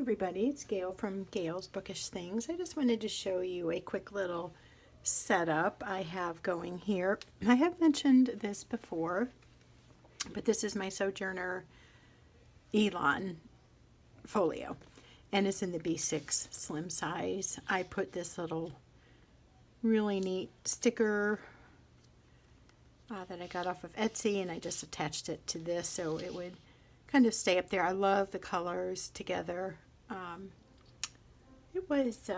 everybody, it's Gail from Gail's Bookish Things. I just wanted to show you a quick little setup I have going here. I have mentioned this before, but this is my Sojourner Elan Folio, and it's in the B6 slim size. I put this little really neat sticker that I got off of Etsy, and I just attached it to this so it would kind of stay up there. I love the colors together. It was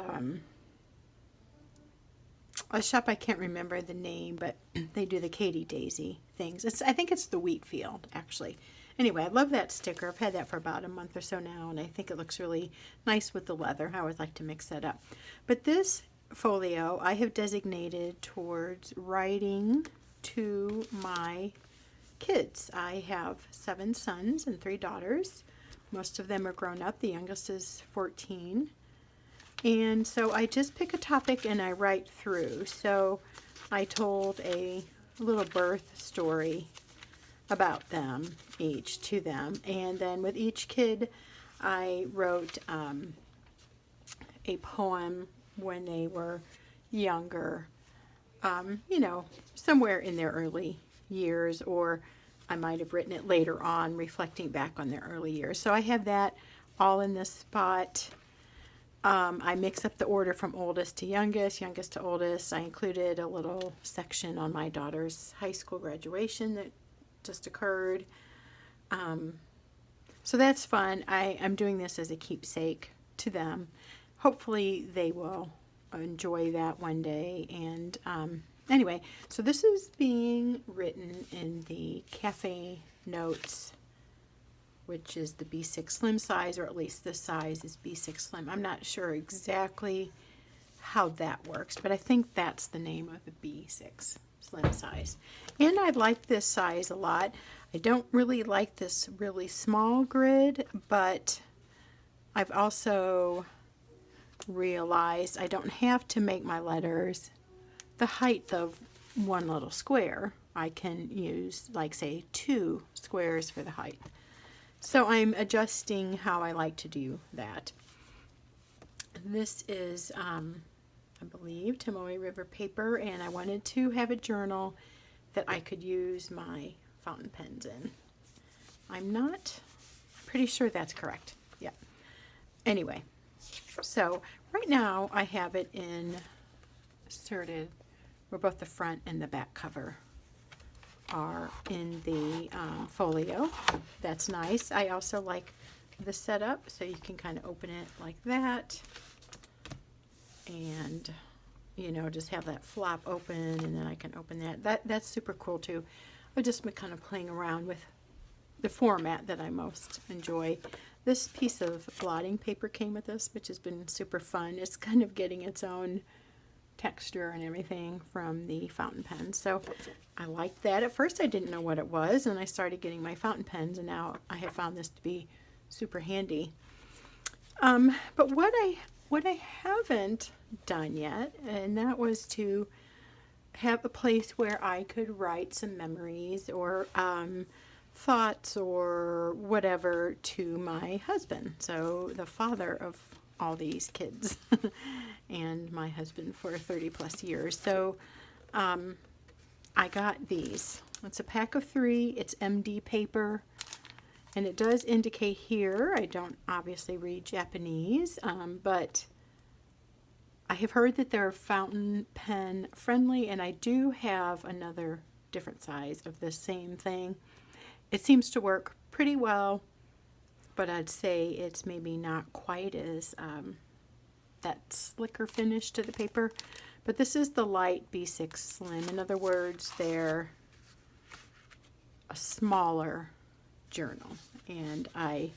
a shop, I can't remember the name, but they do the Katy Daisy things. I think it's the Wheatfield, actually. Anyway, I love that sticker. I've had that for about a month or so now, and I think it looks really nice with the leather. I always like to mix that up. But this folio I have designated towards writing to my kids. I have 7 sons and 3 daughters. Most of them are grown up. The youngest is 14. And so I just pick a topic and I write through. So I told a little birth story about them each to them. And then with each kid, I wrote a poem when they were younger, you know, somewhere in their early years, or I might have written it later on, reflecting back on their early years. So I have that all in this spot. I mix up the order from oldest to youngest, youngest to oldest. I included a little section on my daughter's high school graduation that just occurred. So that's fun. I'm doing this as a keepsake to them. Hopefully they will enjoy that one day. And anyway, so this is being written in the Cafe Notes, which is the B6 Slim size, or at least this size is B6 Slim. I'm not sure exactly how that works, but I think that's the name of the B6 Slim size. And I like this size a lot. I don't really like this really small grid, but I've also realized I don't have to make my letters the height of one little square. I can use, like, say, 2 squares for the height. So I'm adjusting how I like to do that. This is, I believe, Tomoe River paper, and I wanted to have a journal that I could use my fountain pens in. I'm pretty sure that's correct. Yeah. Anyway, so right now I have it inserted where both the front and the back cover are in the folio. That's nice. I also like the setup, so you can kind of open it like that, and you know, just have that flap open, and then I can open that. That's super cool too. I've just been kind of playing around with the format that I most enjoy. This piece of blotting paper came with this, which has been super fun. It's kind of getting its own texture and everything from the fountain pen. So I like that. At first I didn't know what it was, and I started getting my fountain pens, and now I have found this to be super handy. But what I haven't done yet, and that was to have a place where I could write some memories or thoughts or whatever to my husband, so the father of all these kids and my husband for 30 plus years. So I got these. It's a pack of 3. It's MD paper, and it does indicate here, I don't obviously read Japanese, but I have heard that they're fountain pen friendly, and I do have another different size of the same thing. It seems to work pretty well, but I'd say it's maybe not quite as that slicker finish to the paper. But this is the light B6 Slim. In other words, they're a smaller journal. And I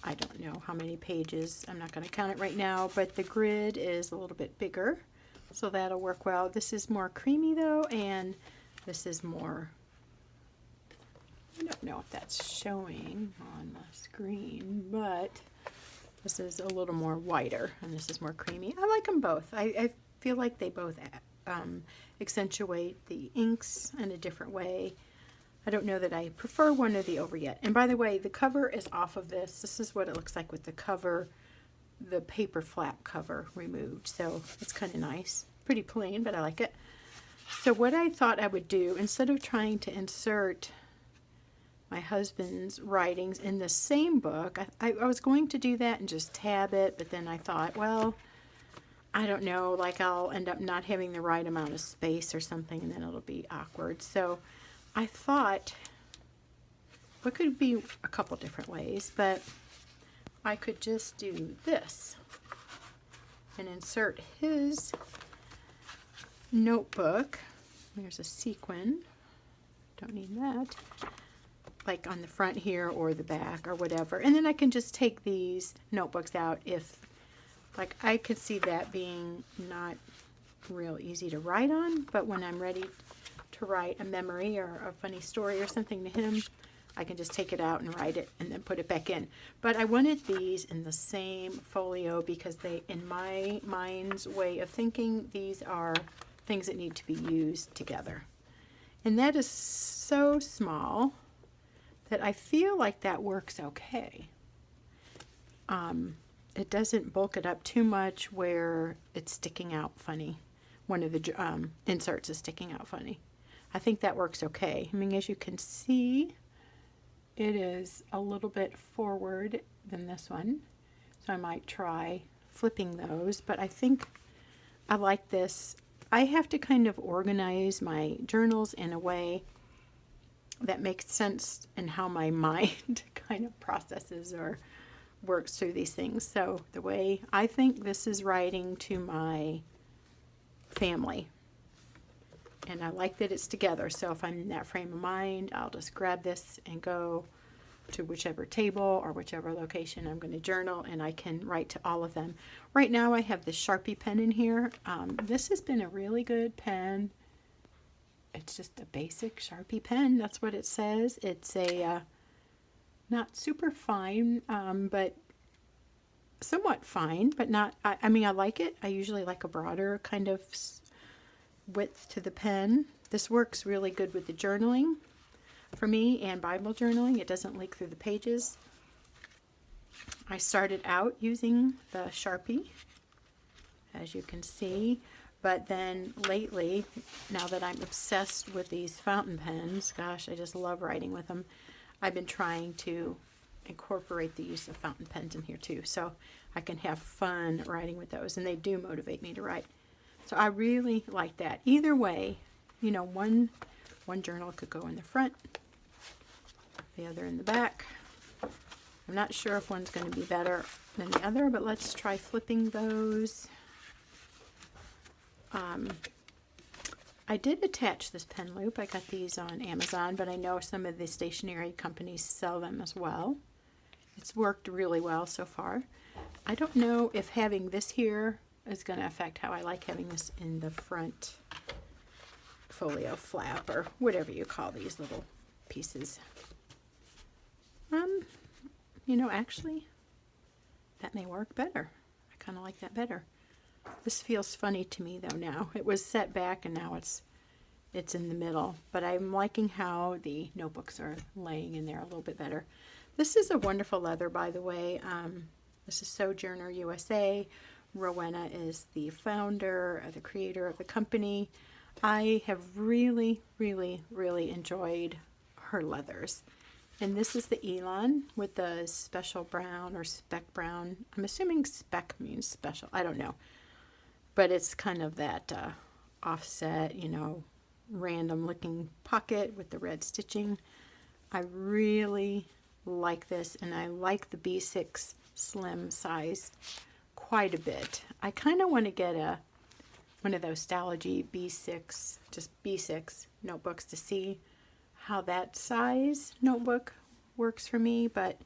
don't know how many pages. I'm not going to count it right now, but the grid is a little bit bigger, so that'll work well. This is more creamy though, and this is more, I don't know if that's showing on the screen, but this is a little more whiter, and this is more creamy. I like them both. I feel like they both accentuate the inks in a different way. I don't know that I prefer one or the other yet. And by the way, the cover is off of this. This is what it looks like with the cover the paper flap cover removed. So it's kind of nice. Pretty plain, but I like it. So what I thought I would do, instead of trying to insert my husband's writings in the same book, I was going to do that and just tab it, but then I thought, well, I don't know, like I'll end up not having the right amount of space or something, and then it'll be awkward. So I thought, what could be a couple different ways, but I could just do this and insert his notebook. There's a sequin. Don't need that. Like on the front here or the back or whatever. And then I can just take these notebooks out if, like, I could see that being not real easy to write on, but when I'm ready to write a memory or a funny story or something to him, I can just take it out and write it and then put it back in. But I wanted these in the same folio because they, in my mind's way of thinking, these are things that need to be used together. And that is so small that I feel like that works okay. It doesn't bulk it up too much where it's sticking out funny. One of the inserts is sticking out funny. I think that works okay. I mean, as you can see, it is a little bit forward than this one. So I might try flipping those, but I think I like this. I have to kind of organize my journals in a way that makes sense in how my mind kind of processes or works through these things. So the way I think this is writing to my family, and I like that it's together. So if I'm in that frame of mind, I'll just grab this and go to whichever table or whichever location I'm going to journal, and I can write to all of them. Right now I have this Sharpie pen in here. This has been a really good pen. It's just a basic Sharpie pen. That's what it says. It's a not super fine, but somewhat fine, but not, I mean, I like it. I usually like a broader kind of width to the pen. This works really good with the journaling for me and Bible journaling. It doesn't leak through the pages. I started out using the Sharpie, as you can see, but then lately, now that I'm obsessed with these fountain pens, gosh, I just love writing with them, I've been trying to incorporate the use of fountain pens in here too, so I can have fun writing with those, and they do motivate me to write. So I really like that. Either way, you know, one journal could go in the front, the other in the back. I'm not sure if one's going to be better than the other, but let's try flipping those. I did attach this pen loop. I got these on Amazon, but I know some of the stationery companies sell them as well. It's worked really well so far. I don't know if having this here is going to affect how I like having this in the front folio flap, or whatever you call these little pieces. You know, actually, that may work better. I kind of like that better. This feels funny to me though now. It was set back and now it's in the middle, but I'm liking how the notebooks are laying in there a little bit better. This is a wonderful leather, by the way. This is Sojourner USA. Rowena is the founder, the creator of the company. I have really, really, really enjoyed her leathers. And this is the Elan with the special brown or speck brown. I'm assuming speck means special. I don't know. But it's kind of that offset, you know, random looking pocket with the red stitching. I really like this, and I like the B6 slim size quite a bit. I kind of want to get one of those Stalogy B6, just B6 notebooks to see how that size notebook works for me, but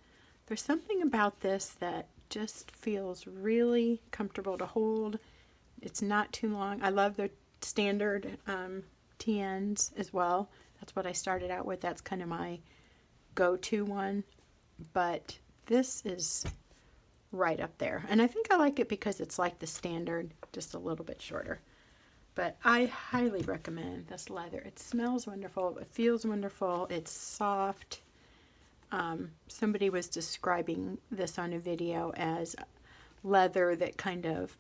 there's something about this that just feels really comfortable to hold. It's not too long. I love the standard TNs as well. That's what I started out with. That's kind of my go-to one, but this is right up there, and I think I like it because it's like the standard, just a little bit shorter. But I highly recommend this leather. It smells wonderful. It feels wonderful. It's soft. Somebody was describing this on a video as leather that kind of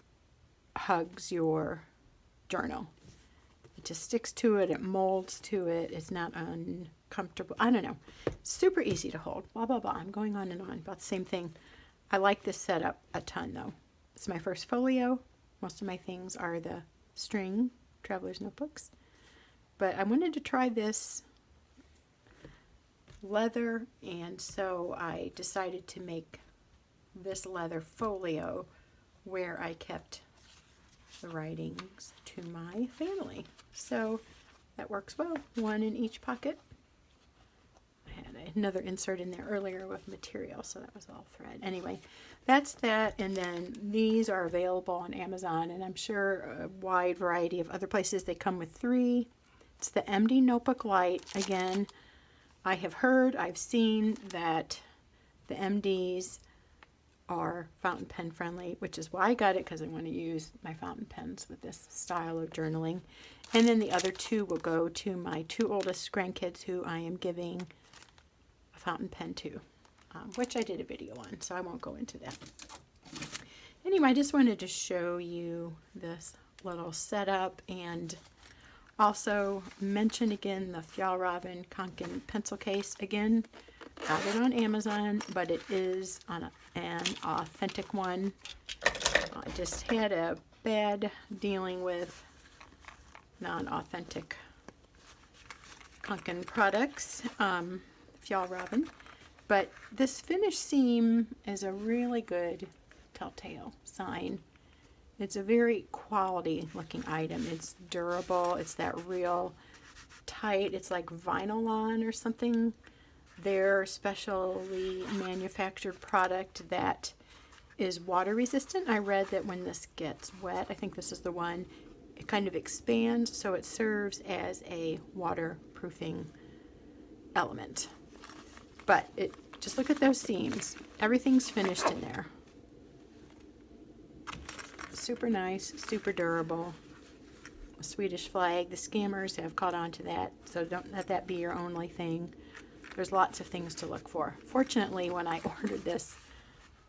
hugs your journal. It just sticks to it, it molds to it, it's not uncomfortable. I don't know. Super easy to hold. Blah, blah, blah. I'm going on and on about the same thing. I like this setup a ton though. It's my first folio. Most of my things are the string traveler's notebooks. But I wanted to try this leather, and so I decided to make this leather folio where I kept the writings to my family. So that works well. One in each pocket. I had another insert in there earlier with material, so that was all thread. Anyway, that's that, and then these are available on Amazon, and I'm sure a wide variety of other places. They come with 3. It's the MD Notebook Light. Again, I have heard, I've seen that the MDs are fountain pen friendly, which is why I got it, because I want to use my fountain pens with this style of journaling. And then the other 2 will go to my 2 oldest grandkids who I am giving a fountain pen to, which I did a video on, so I won't go into that. Anyway, I just wanted to show you this little setup and also mention again the Fjallraven Kanken pencil case. Again, got it on Amazon, but it is on an authentic one. I just had a bad dealing with non-authentic Kanken products, Fjallraven. But this finish seam is a really good telltale sign. It's a very quality looking item. It's durable. It's that real tight, it's like Vinylon or something. Their specially manufactured product that is water resistant. I read that when this gets wet, I think this is the one, it kind of expands, so it serves as a waterproofing element. But it, just look at those seams. Everything's finished in there. Super nice, super durable. A Swedish flag. The scammers have caught on to that, so don't let that be your only thing. There's lots of things to look for. Fortunately, when I ordered this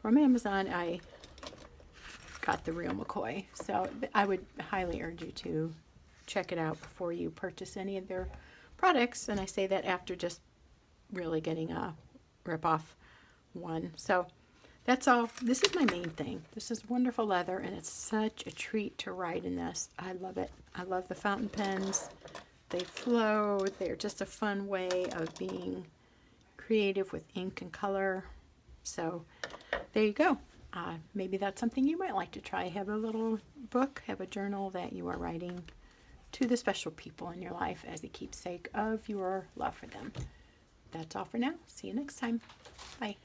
from Amazon, I got the real McCoy. So I would highly urge you to check it out before you purchase any of their products. And I say that after just really getting a rip-off one. So that's all. This is my main thing. This is wonderful leather, and it's such a treat to write in this. I love it. I love the fountain pens. They flow. They're just a fun way of being creative with ink and color. So there you go. Maybe that's something you might like to try. Have a little book, have a journal that you are writing to the special people in your life as a keepsake of your love for them. That's all for now. See you next time. Bye.